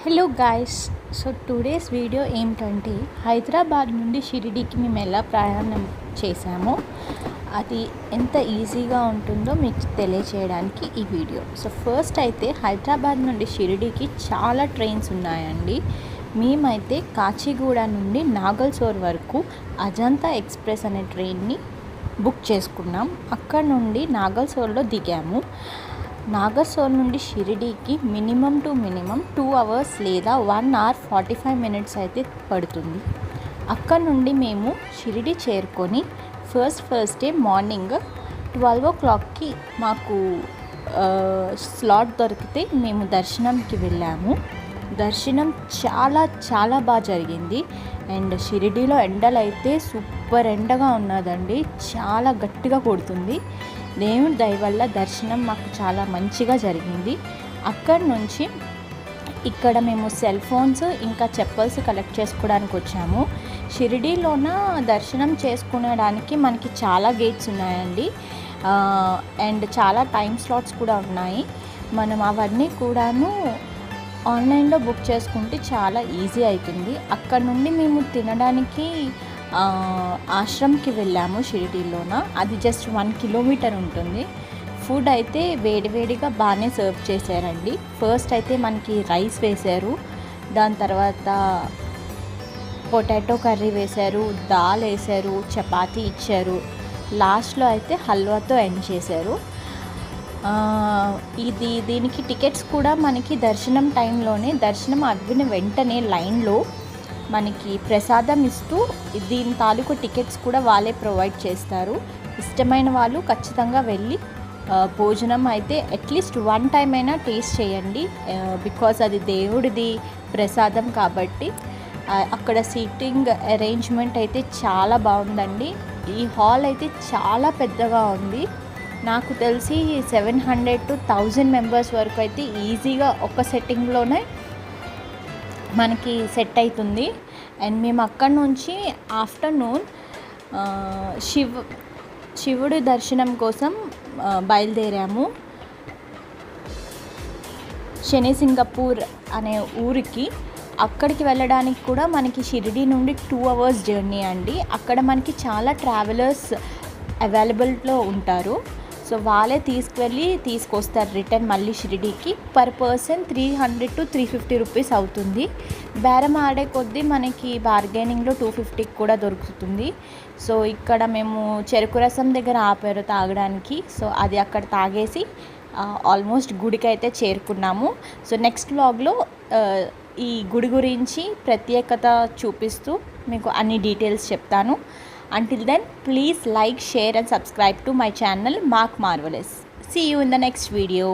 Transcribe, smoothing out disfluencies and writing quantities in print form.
Hello guys. So today's video ఏంటంటే హైదరాబాద్ నుండి షిరిడీకి మేము ఎలా ప్రయాణం చేసామో అది ఎంత ఈజీగా ఉంటుందో మీకు తెలియచేయడానికి ఈ వీడియో. సో ఫస్ట్ అయితే హైదరాబాద్ నుండి షిరిడీకి చాలా ట్రైన్స్ ఉన్నాయండి. మేమైతే కాచిగూడ నుండి నాగల్సోర్ వరకు అజంతా ఎక్స్ప్రెస్ అనే ట్రైన్ని బుక్ చేసుకున్నాం. అక్కడ నుండి నాగల్సోర్లో దిగాము. నాగర్సోల్ నుండి షిరిడీకి మినిమం 2 అవర్స్ లేదా 1 అవర్ 45 మినిట్స్ అయితే పడుతుంది. అక్కడ నుండి మేము షిరిడీ చేరుకొని ఫస్ట్ డే మార్నింగ్ 12 o'clockకి మాకు స్లాట్ దొరికితే మేము దర్శనంకి వెళ్ళాము. దర్శనం చాలా బాగా జరిగింది. అండ్ షిరిడీలో ఎండలు అయితే సూపర్ ఎండగా ఉన్నదండి, చాలా గట్టిగా కొడుతుంది. దేవుడి దయ వల్ల దర్శనం మాకు చాలా మంచిగా జరిగింది. అక్కడి నుంచి ఇక్కడ మేము సెల్ ఫోన్స్ ఇంకా చెప్పల్స్ కలెక్ట్ చేసుకోవడానికి వచ్చాము. షిరిడీలోన దర్శనం చేసుకునేడానికి మనకి చాలా గేట్స్ ఉన్నాయండి, అండ్ చాలా టైం స్లాట్స్ కూడా ఉన్నాయి. మనం అవన్నీ కూడాను ఆన్లైన్లో బుక్ చేసుకుంటే చాలా ఈజీ అవుతుంది. అక్కడ నుండి మేము తినడానికి ఆశ్రమ్కి వెళ్ళాము. షిరిడీలోన అది జస్ట్ 1 కిలోమీటర్ ఉంటుంది. ఫుడ్ అయితే వేడివేడిగా బాగానే సర్వ్ చేశారండి. ఫస్ట్ అయితే మనకి రైస్ వేశారు, దాని తర్వాత పొటాటో కర్రీ వేశారు, దాల్ వేశారు, చపాతీ ఇచ్చారు, లాస్ట్లో అయితే హల్వాతో ఎండ్ చేశారు. దీనికి టికెట్స్ కూడా మనకి దర్శనం టైంలోనే, దర్శనం అవ్విన వెంటనే లైన్లో మనకి ప్రసాదం ఇస్తూ దీని తాలూకు టికెట్స్ కూడా వాళ్ళే ప్రొవైడ్ చేస్తారు. ఇష్టమైన వాళ్ళు ఖచ్చితంగా వెళ్ళి భోజనం అయితే అట్లీస్ట్ 1 టైం అయినా టేస్ట్ చేయండి, బికాజ్ అది దేవుడిది ప్రసాదం కాబట్టి. అక్కడ సీటింగ్ అరేంజ్మెంట్ అయితే చాలా బాగుందండి. ఈ హాల్ అయితే చాలా పెద్దగా ఉంది. నాకు తెలిసి 700 to 1000 మెంబర్స్ వరకు అయితే ఈజీగా ఒక సెట్టింగ్లోనే మనకి సెట్ అవుతుంది. అండ్ మేము అక్కడి నుంచి ఆఫ్టర్నూన్ శివుడి దర్శనం కోసం బయలుదేరాము. శనిసింగపూర్ అనే ఊరికి. అక్కడికి వెళ్ళడానికి కూడా మనకి షిరిడీ నుండి 2 అవర్స్ జర్నీ అండి. అక్కడ మనకి చాలా ట్రావెలర్స్ అవైలబుల్లో ఉంటారు. సో వాళ్ళే తీసుకొస్తారు రిటర్న్ మళ్ళీ షిరిడీకి. పర్ పర్సన్ 300 to 350 రూపీస్ అవుతుంది. బేరం ఆడే కొద్దీ మనకి బార్గెనింగ్లో 250కి కూడా దొరుకుతుంది. సో ఇక్కడ మేము చెరుకు రసం దగ్గర ఆపారు తాగడానికి. సో అది అక్కడ తాగేసి ఆల్మోస్ట్ గుడికి అయితే చేరుకున్నాము. సో నెక్స్ట్ వ్లాగ్లో ఈ గుడి గురించి ప్రత్యేకత చూపిస్తూ మీకు అన్ని డీటెయిల్స్ చెప్తాను. Until then, please like, share and subscribe to my channel Mark Marvelous. See you in the next video.